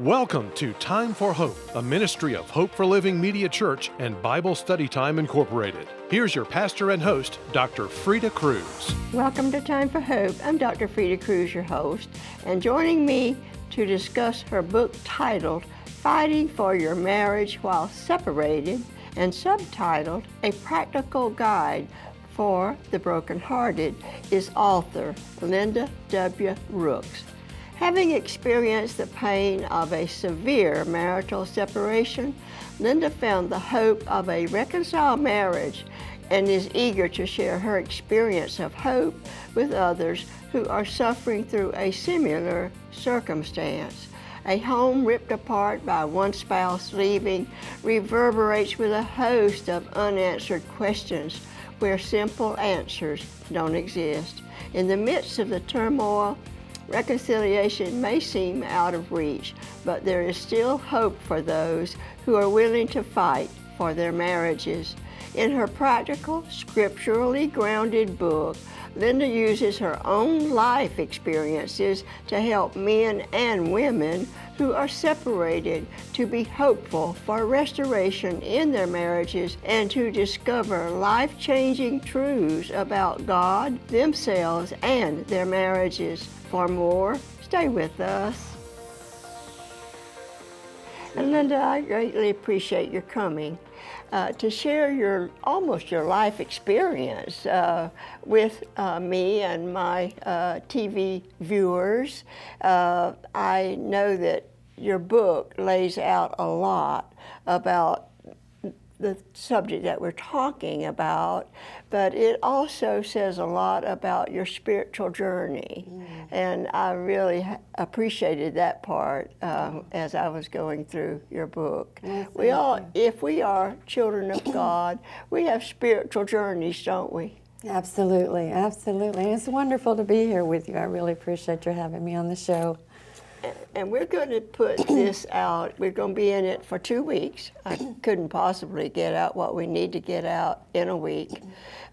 Welcome to Time for Hope, a ministry of Hope for Living Media Church and Bible Study Time Incorporated. Here's your pastor and host, Dr. Freda Crews. Welcome to Time for Hope. I'm Dr. Freda Crews, your host, and joining me to discuss her book titled Fighting for Your Marriage While Separated and subtitled A Practical Guide for the Brokenhearted is author Belinda W. Rooks. Having experienced the pain of a severe marital separation, Linda found the hope of a reconciled marriage and is eager to share her experience of hope with others who are suffering through a similar circumstance. A home ripped apart by one spouse leaving reverberates with a host of unanswered questions where simple answers don't exist. In the midst of the turmoil, reconciliation may seem out of reach, but there is still hope for those who are willing to fight for their marriages. In her practical, scripturally grounded book, Linda uses her own life experiences to help men and women who are separated to be hopeful for restoration in their marriages and to discover life-changing truths about God, themselves, and their marriages. For more, stay with us. And Linda, I greatly appreciate your coming to share your life experience with me and my TV viewers. I know that your book lays out a lot about the subject that we're talking about, but it also says a lot about your spiritual journey. And I really appreciated that part as I was going through your book. If we are children of God, we have spiritual journeys, don't we? Absolutely, absolutely. And it's wonderful to be here with you. I really appreciate your having me on the show. And we're going to put this out. We're going to be in it for 2 weeks. I couldn't possibly get out what we need to get out in a week.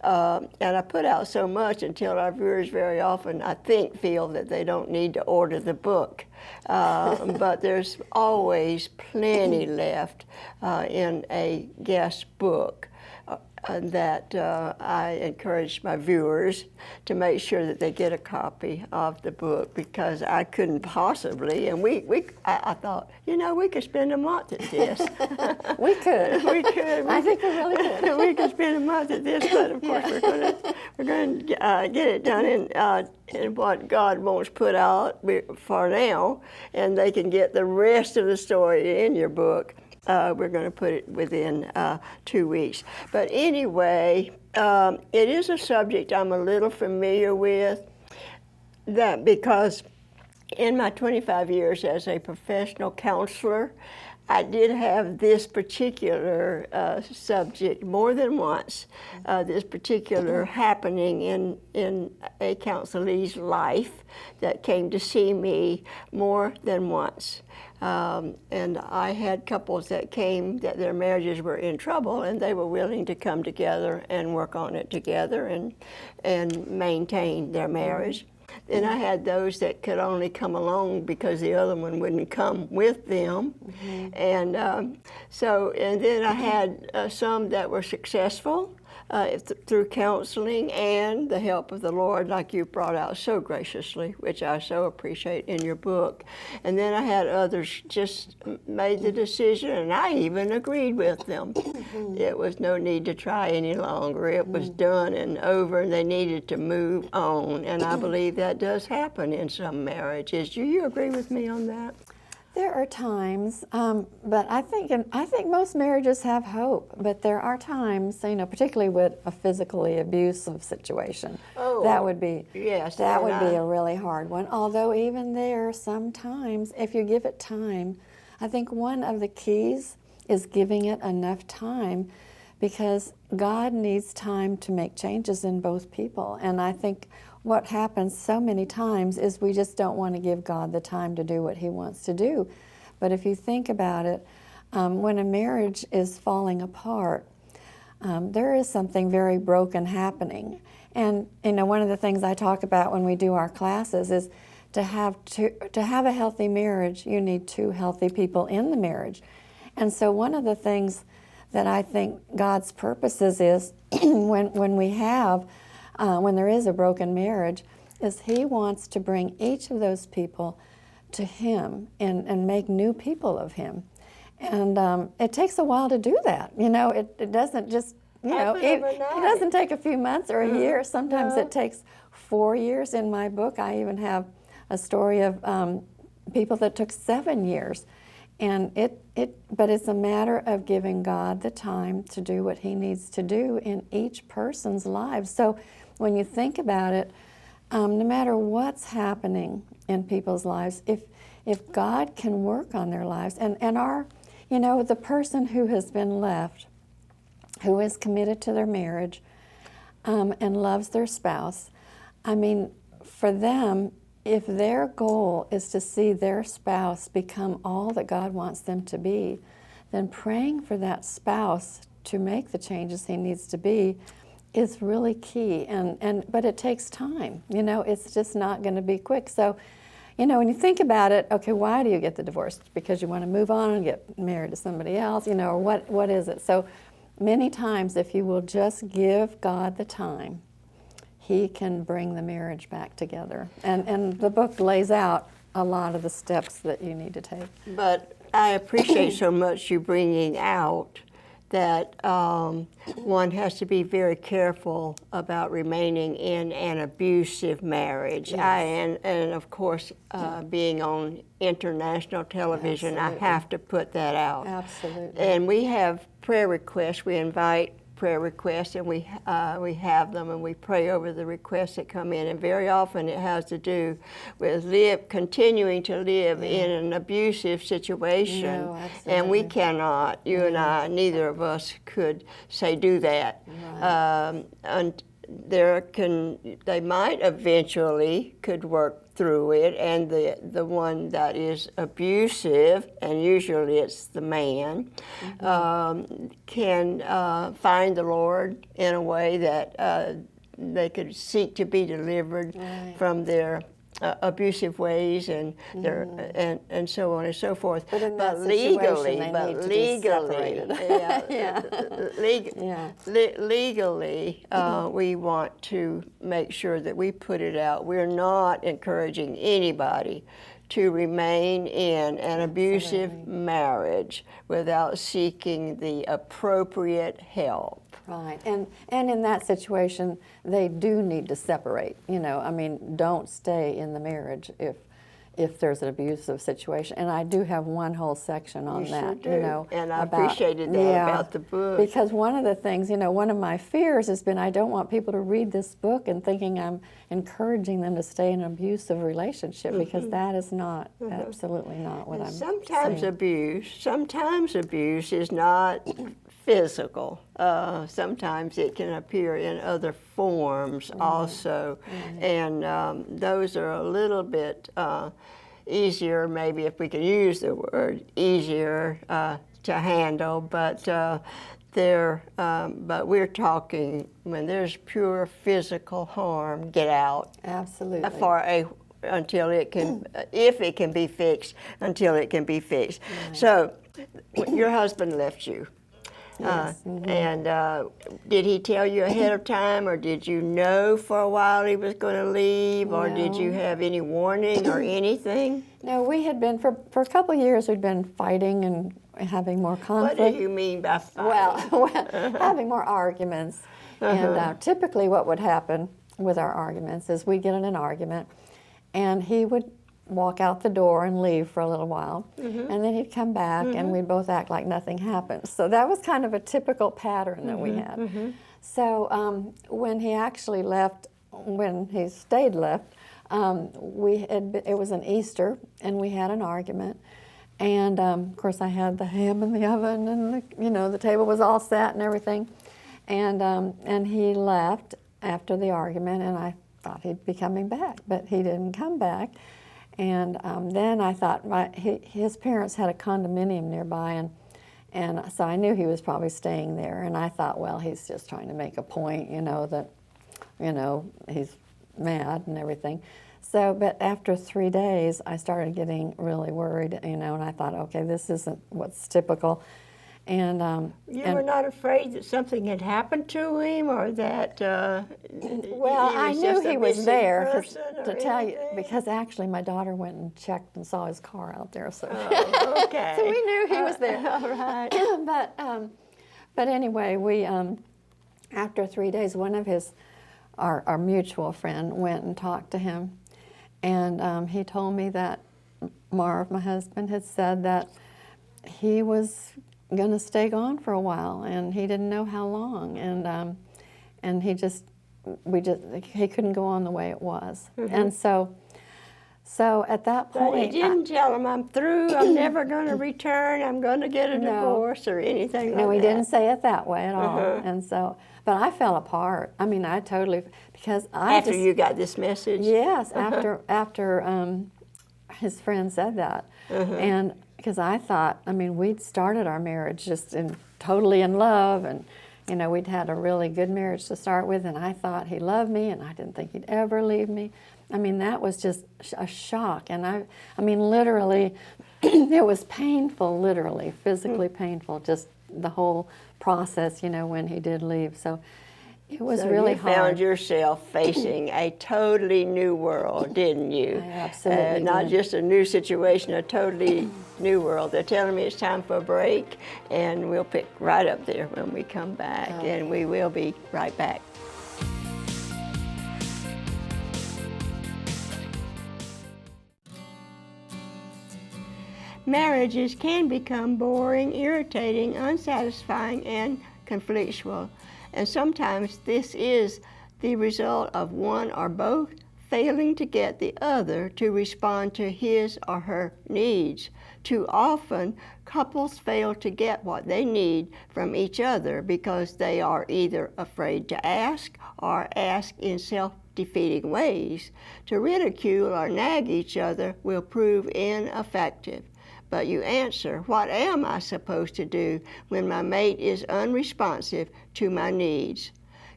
And I put out so much until our viewers very often, I think, feel that they don't need to order the book. But there's always plenty left in a guest book. That I encourage my viewers to make sure that they get a copy of the book, because I couldn't possibly, and I thought, we could spend a month at this. We could. We could. I think we really could. We could spend a month at this, but of course we're going to get it done in what God wants put out for now, and they can get the rest of the story in your book. We're going to put it within 2 weeks. But anyway, it is a subject I'm a little familiar with, that because in my 25 years as a professional counselor, I did have this particular subject more than once, this particular happening in a counselee's life that came to see me more than once. And I had couples that came that their marriages were in trouble, and they were willing to come together and work on it together and maintain their marriage. Then I had those that could only come along because the other one wouldn't come with them. And then I had some that were successful through counseling and the help of the Lord, like you brought out so graciously, which I so appreciate in your book. And then I had others just made the decision, and I even agreed with them. It was no need to try any longer. It was done and over, and they needed to move on. And I believe that does happen in some marriages. Do you agree with me on that? There are times, but I think most marriages have hope. But there are times, particularly with a physically abusive situation, that would be a really hard one. Although even there, sometimes, if you give it time, I think one of the keys is giving it enough time, because God needs time to make changes in both people. And I think what happens so many times is we just don't want to give God the time to do what He wants to do. But if you think about it, when a marriage is falling apart, there is something very broken happening. And one of the things I talk about when we do our classes is to have a healthy marriage, you need two healthy people in the marriage. And so one of the things that I think God's purposes is when there is a broken marriage, is He wants to bring each of those people to Him and make new people of Him. And it takes a while to do that. It doesn't just, it doesn't take a few months or a year. Sometimes it takes 4 years. In my book, I even have a story of people that took 7 years. And but it's a matter of giving God the time to do what He needs to do in each person's lives. So when you think about it, no matter what's happening in people's lives, if God can work on their lives, and the person who has been left, who is committed to their marriage and loves their spouse, I mean, for them, if their goal is to see their spouse become all that God wants them to be, then praying for that spouse to make the changes he needs to be is really key. But it takes time. It's just not going to be quick. So, when you think about it, okay, why do you get the divorce? Because you want to move on and get married to somebody else, or what is it? So many times, if you will just give God the time, He can bring the marriage back together. And the book lays out a lot of the steps that you need to take. But I appreciate so much you bringing out that one has to be very careful about remaining in an abusive marriage. Yes. And of course, being on international television, Absolutely. I have to put that out. Absolutely. And we have prayer requests. We invite prayer requests, and we have them, and we pray over the requests that come in. And very often it has to do with continuing to live in an abusive situation. No, and we absolutely. cannot. You and I, neither of us could say do that. Right. And they might eventually could work through it, and the one that is abusive, and usually it's the man, can find the Lord in a way that they could seek to be delivered from their abusive ways and their and so on and so forth. But in that situation, they need to be separated. Legally, we want to make sure that we put it out. We're not encouraging anybody to remain in an abusive marriage without seeking the appropriate help. Right, and in that situation, they do need to separate. Don't stay in the marriage if there's an abusive situation. And I do have one whole section on that. Sure do. And I appreciated that about the book. Because one of the things, one of my fears has been I don't want people to read this book and thinking I'm encouraging them to stay in an abusive relationship, because that is not, absolutely not what I'm saying. Sometimes abuse is not physical. Sometimes it can appear in other forms also. And those are a little bit easier, maybe if we can use the word easier to handle, but we're talking when there's pure physical harm, get out. Absolutely. Until it can, if it can be fixed, until it can be fixed. So your husband left you. Yes. And did he tell you ahead of time, or did you know for a while he was going to leave, or did you have any warning or anything? No, we had been, for a couple of years, we'd been fighting and having more conflict. What do you mean by fighting? Well, having more arguments. And typically what would happen with our arguments is we'd get in an argument, and he would walk out the door and leave for a little while, and then he'd come back, and we'd both act like nothing happened. So that was kind of a typical pattern that we had. So when he actually left, when he stayed left, it was an Easter, and we had an argument. And of course, I had the ham in the oven, and the table was all set and everything. And he left after the argument, and I thought he'd be coming back, but he didn't come back. And then I thought his parents had a condominium nearby, and so I knew he was probably staying there. And I thought, well, he's just trying to make a point, that he's mad and everything. So, but after 3 days, I started getting really worried, and I thought, okay, this isn't what's typical. And you were not afraid that something had happened to him, or that well, I knew he was there to tell you, anything? because actually my daughter went and checked and saw his car out there, so Oh, okay. so we knew he was there. All right. But anyway, we after 3 days, one of our mutual friend went and talked to him, and he told me that Marv, my husband, had said that he was going to stay gone for a while, and he didn't know how long, and he couldn't go on the way it was, and so at that point, but he didn't tell him, I'm through, I'm never going to return, I'm going to get a divorce or anything like that. No, he didn't say it that way at all, and so, but I fell apart. I mean, I totally, because after you got this message. Yes, after his friend said that, and because I thought, I mean, we'd started our marriage just totally in love, and we'd had a really good marriage to start with, and I thought he loved me, and I didn't think he'd ever leave me. I mean, that was just a shock, and I mean, literally, it was painful, literally, physically painful, just the whole process, when he did leave. So it was really hard. You found yourself facing a totally new world, didn't you? I absolutely not did. just a new situation, a totally new world. They're telling me it's time for a break, and we'll pick right up there when we come back, and we will be right back. Marriages can become boring, irritating, unsatisfying, and conflictual. And sometimes this is the result of one or both failing to get the other to respond to his or her needs. Too often, couples fail to get what they need from each other because they are either afraid to ask or ask in self-defeating ways. To ridicule or nag each other will prove ineffective. But you answer, what am I supposed to do when my mate is unresponsive to my needs?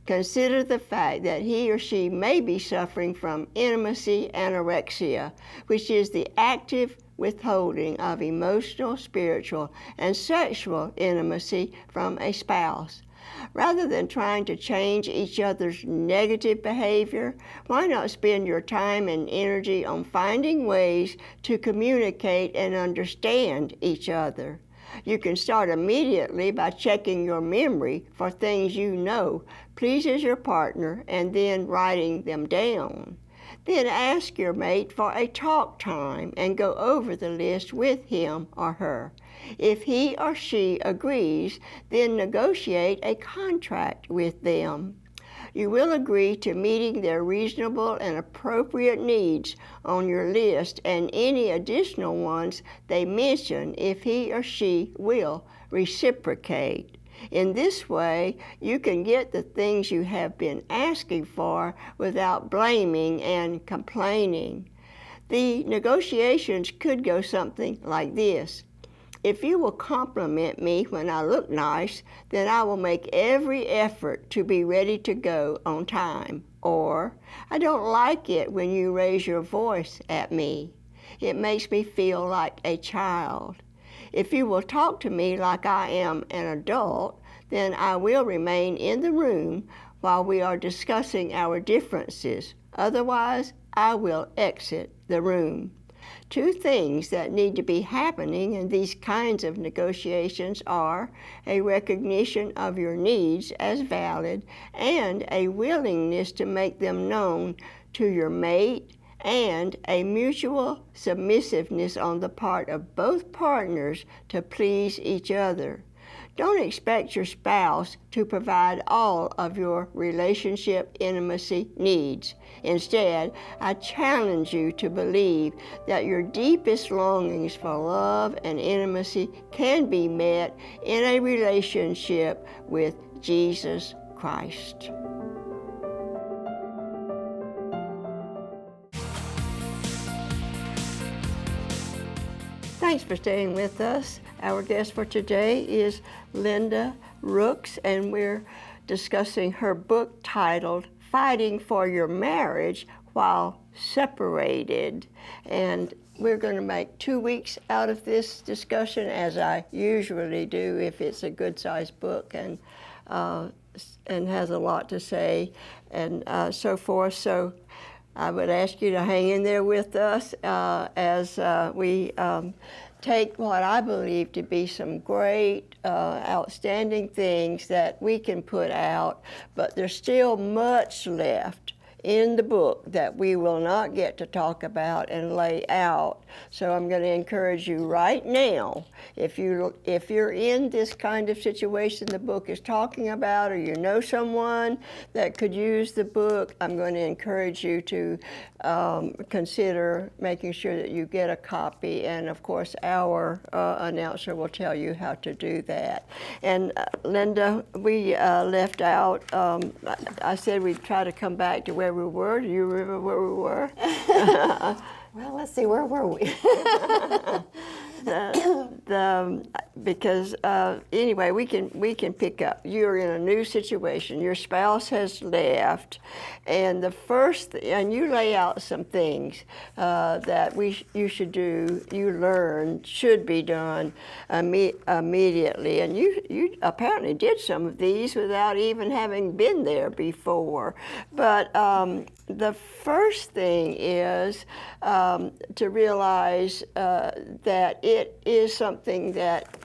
Consider the fact that he or she may be suffering from intimacy anorexia, which is the active withholding of emotional, spiritual, and sexual intimacy from a spouse. Rather than trying to change each other's negative behavior, why not spend your time and energy on finding ways to communicate and understand each other? You can start immediately by checking your memory for things you know pleases your partner and then writing them down. Then ask your mate for a talk time and go over the list with him or her. If he or she agrees, then negotiate a contract with them. You will agree to meeting their reasonable and appropriate needs on your list and any additional ones they mention if he or she will reciprocate. In this way, you can get the things you have been asking for without blaming and complaining. The negotiations could go something like this. If you will compliment me when I look nice, then I will make every effort to be ready to go on time. Or, I don't like it when you raise your voice at me. It makes me feel like a child. If you will talk to me like I am an adult, then I will remain in the room while we are discussing our differences. Otherwise, I will exit the room. Two things that need to be happening in these kinds of negotiations are a recognition of your needs as valid and a willingness to make them known to your mate, and a mutual submissiveness on the part of both partners to please each other. Don't expect your spouse to provide all of your relationship intimacy needs. Instead, I challenge you to believe that your deepest longings for love and intimacy can be met in a relationship with Jesus Christ. Thanks for staying with us. Our guest for today is Belinda Rooks, and we're discussing her book titled Fighting for Your Marriage, while separated. And we're going to make 2 weeks out of this discussion, as I usually do if it's a good-sized book and has a lot to say and so forth. So I would ask you to hang in there with us as we take what I believe to be some great, outstanding things that we can put out, but there's still much left in the book that we will not get to talk about and lay out. So I'm going to encourage you right now, if you're in this kind of situation the book is talking about, or you know someone that could use the book, I'm going to encourage you to consider making sure that you get a copy. And of course, our announcer will tell you how to do that. And Linda, we left out, I said we'd try to come back to where we were. Do you remember where we were? Well, let's see, where were we? Because anyway, we can pick up. You're in a new situation. Your spouse has left, and and you lay out some things that you should do. You learn should be done immediately, and you apparently did some of these without even having been there before. But the first thing is to realize that it is something that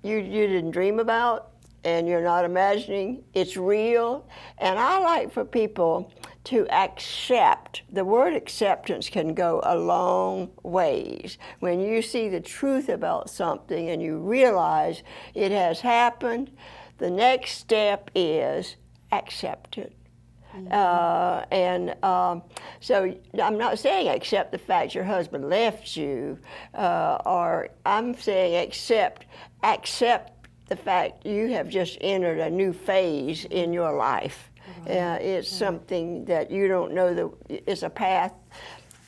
you didn't dream about and you're not imagining. It's real. And I like for people to accept. The word acceptance can go a long ways. When you see the truth about something and you realize it has happened, the next step is accept it. So I'm not saying accept the fact your husband left you, or I'm saying accept the fact you have just entered a new phase in your life. It's something that you don't know, it's a path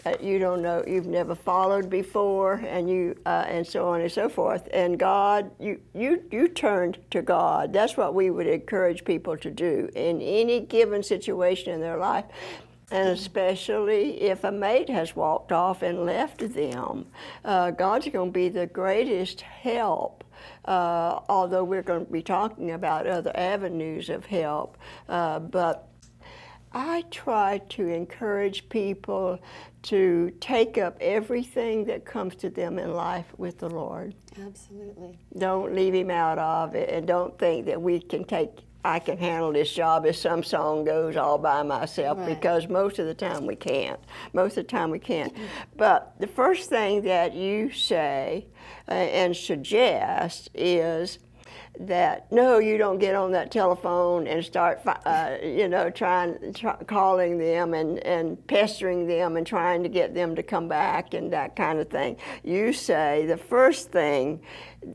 that you don't know, you've never followed before, and so on and so forth. And God, you turned to God. That's what we would encourage people to do in any given situation in their life, and especially if a mate has walked off and left them. God's going to be the greatest help. Although we're going to be talking about other avenues of help, but I try to encourage people to take up everything that comes to them in life with the Lord. Absolutely. Don't leave him out of it, and don't think that I can handle this job, as some song goes, all by myself, right. Because most of the time we can't. But the first thing that you say and suggest is that no, you don't get on that telephone and start, calling them and pestering them and trying to get them to come back and that kind of thing. You say the first thing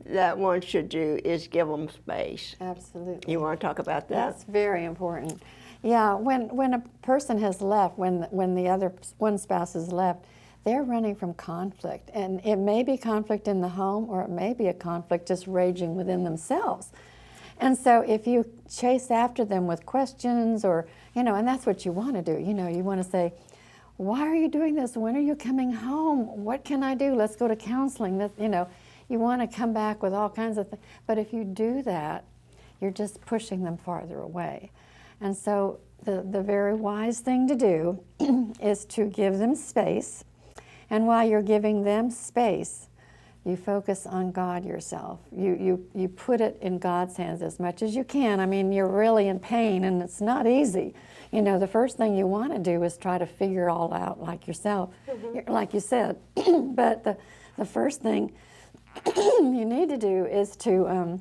that one should do is give them space. Absolutely. You want to talk about that? That's very important. Yeah, when a person has left, when the other one spouse has left, they're running from conflict, and it may be conflict in the home, or it may be a conflict just raging within themselves. And so if you chase after them with questions, or, and that's what you want to do, you want to say, why are you doing this? When are you coming home? What can I do? Let's go to counseling. You want to come back with all kinds of things. But if you do that, you're just pushing them farther away. And so the very wise thing to do is to give them space. And while you're giving them space, you focus on God yourself. You put it in God's hands as much as you can. I mean, you're really in pain, and it's not easy. The first thing you want to do is try to figure it all out like yourself, like you said. But the first thing you need to do is to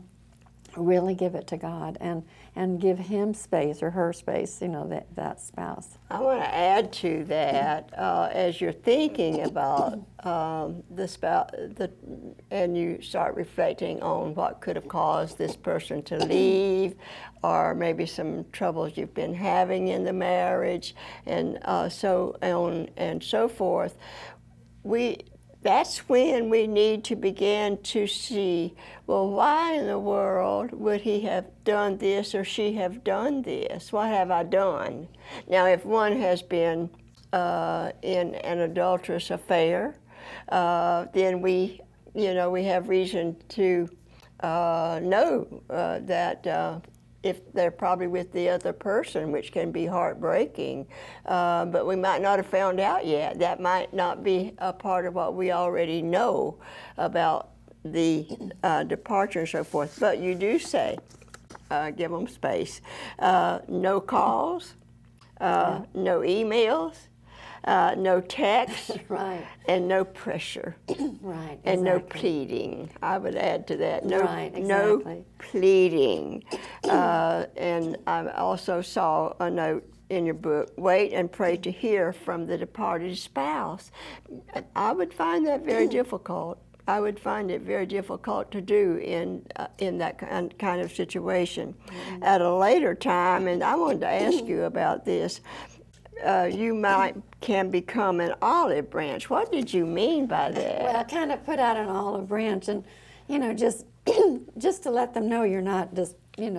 really give it to God and give him space, or her space, that spouse. I want to add to that, as you're thinking about the spouse, and you start reflecting on what could have caused this person to leave, or maybe some troubles you've been having in the marriage, and so on and so forth. That's when we need to begin to see, well, why in the world would he have done this or she have done this? What have I done? Now, if one has been in an adulterous affair, then we have reason to know that if they're probably with the other person, which can be heartbreaking, but we might not have found out yet. That might not be a part of what we already know about the departure and so forth. But you do say, give them space. No calls, no emails, no text, right, and no pressure, right, and exactly. no pleading. I would add to that, no, Right, exactly. no pleading. And I also saw a note in your book, wait and pray to hear from the departed spouse. I would find that very difficult. I would find it very difficult to do in that kind of situation. Mm-hmm. At a later time, and I wanted to ask you about this, you can become an olive branch. What did you mean by that? Well, I kind of put out an olive branch, and just just to let them know you're not just you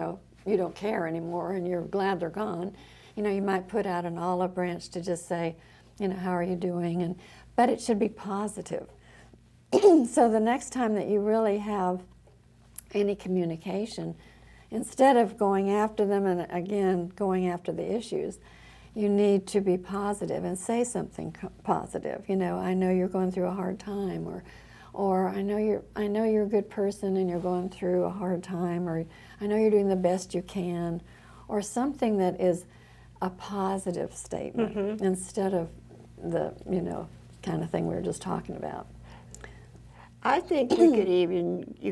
don't care anymore, and you're glad they're gone. You might put out an olive branch to just say, how are you doing? But it should be positive. So the next time that you really have any communication, instead of going after them and again going after the issues, you need to be positive and say something positive. I know you're going through a hard time, or I know you're a good person and you're going through a hard time, or I know you're doing the best you can, or something that is a positive statement, mm-hmm. instead of the kind of thing we were just talking about. I think you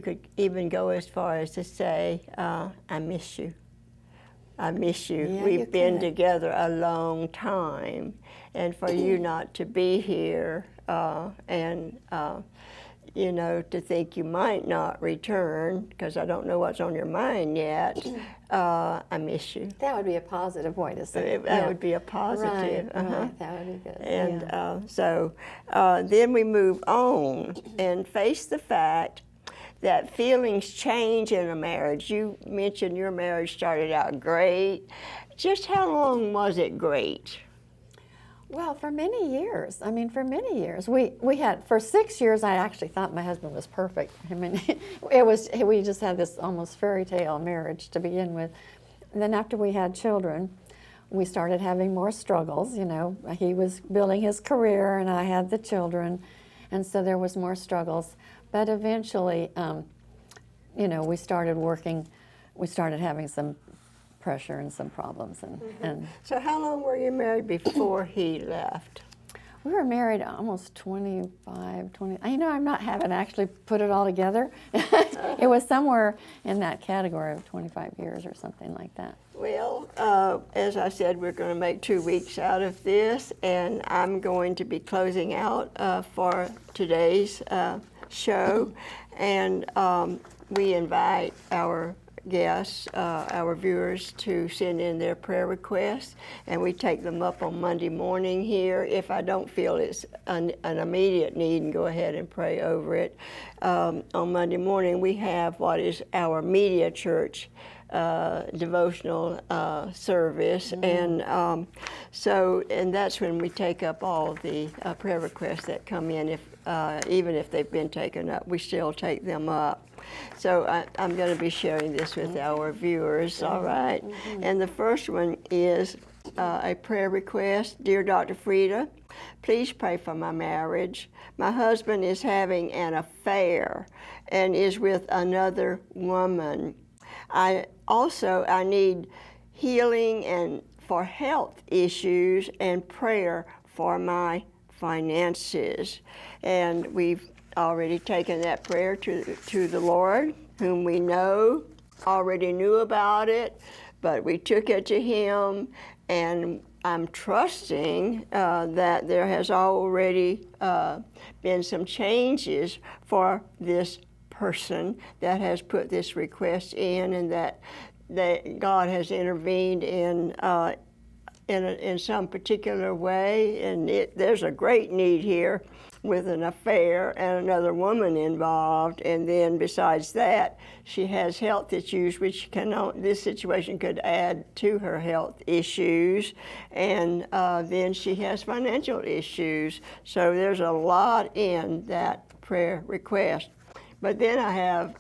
could even go as far as to say, I miss you. I miss you. Yeah, We've been together a long time, and for you not to be here, and to think you might not return, because I don't know what's on your mind yet, I miss you. That would be a positive way to say it. That would be a positive. Right, uh-huh. right, that would be good. And so then we move on and face the fact that feelings change in a marriage. You mentioned your marriage started out great. Just how long was it great? Well, for many years. For many years. We had, for 6 years, I actually thought my husband was perfect. We just had this almost fairy tale marriage to begin with. And then after we had children, we started having more struggles. He was building his career and I had the children. And so there was more struggles. But eventually, we started working, we started having some pressure and some problems. And so how long were you married before he left? We were married almost 20. I haven't actually put it all together. It was somewhere in that category of 25 years or something like that. Well, as I said, we're going to make 2 weeks out of this, and I'm going to be closing out for today's show, and we invite our guests, our viewers, to send in their prayer requests, and we take them up on Monday morning here. If I don't feel it's an immediate need, and go ahead and pray over it. On Monday morning, we have what is our media church devotional service, and and that's when we take up all the prayer requests that come in. Even if they've been taken up, we still take them up. So I'm going to be sharing this with our viewers, all right? Mm-hmm. And the first one is a prayer request. Dear Dr. Freda, please pray for my marriage. My husband is having an affair and is with another woman. I need healing and for health issues and prayer for my finances. And we've already taken that prayer to the Lord, whom we know already knew about it, but we took it to Him, and I'm trusting that there has already been some changes for this person that has put this request in, and that God has intervened in in some particular way, and there's a great need here with an affair and another woman involved, and then besides that, she has health issues which this situation could add to her health issues, and then she has financial issues. So there's a lot in that prayer request. But then I have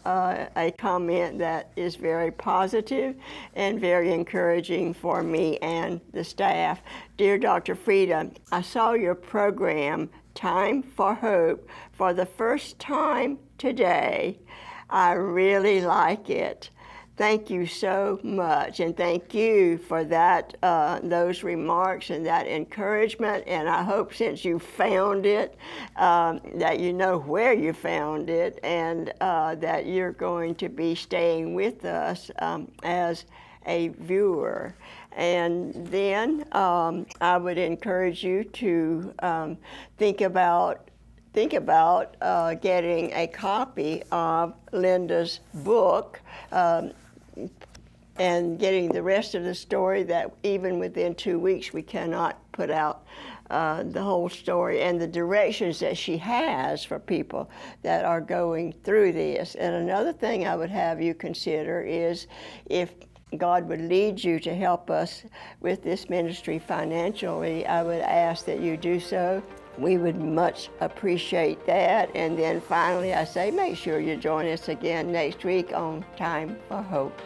a comment that is very positive and very encouraging for me and the staff. Dear Dr. Freda, I saw your program, Time for Hope, for the first time today. I really like it. Thank you so much, and thank you for that, those remarks and that encouragement. And I hope since you found it, that you know where you found it, and that you're going to be staying with us as a viewer. And then I would encourage you to think about getting a copy of Linda's book, and getting the rest of the story, that even within 2 weeks we cannot put out the whole story, and the directions that she has for people that are going through this. And another thing I would have you consider is, if God would lead you to help us with this ministry financially, I would ask that you do so. We would much appreciate that. And then finally, I say, make sure you join us again next week on Time for Hope.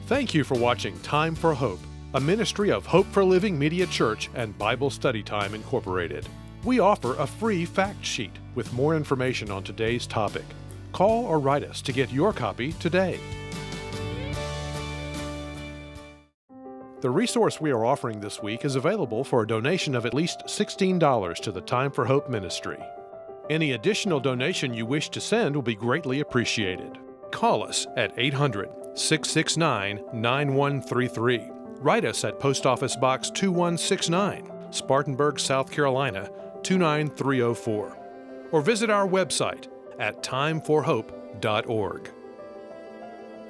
Thank you for watching Time for Hope, a ministry of Hope for Living Media Church and Bible Study Time Incorporated. We offer a free fact sheet with more information on today's topic. Call or write us to get your copy today. The resource we are offering this week is available for a donation of at least $16 to the Time for Hope ministry. Any additional donation you wish to send will be greatly appreciated. Call us at 800-669-9133. Write us at Post Office Box 2169, Spartanburg, South Carolina 29304. Or visit our website at timeforhope.org.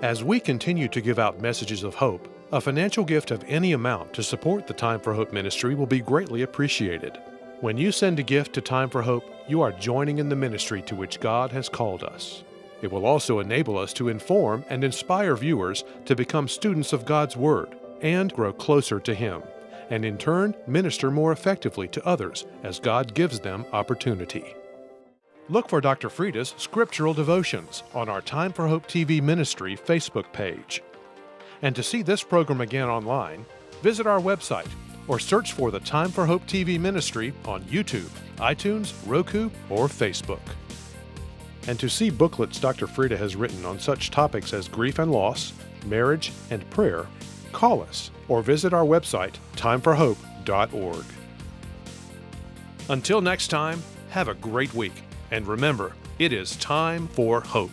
As we continue to give out messages of hope, a financial gift of any amount to support the Time for Hope ministry will be greatly appreciated. When you send a gift to Time for Hope, you are joining in the ministry to which God has called us. It will also enable us to inform and inspire viewers to become students of God's Word and grow closer to Him, and in turn minister more effectively to others as God gives them opportunity. Look for Dr. Freda's Scriptural Devotions on our Time for Hope TV Ministry Facebook page. And to see this program again online, visit our website or search for the Time for Hope TV Ministry on YouTube, iTunes, Roku, or Facebook. And to see booklets Dr. Freda has written on such topics as grief and loss, marriage, and prayer, call us or visit our website, timeforhope.org. Until next time, have a great week. And remember, it is time for hope.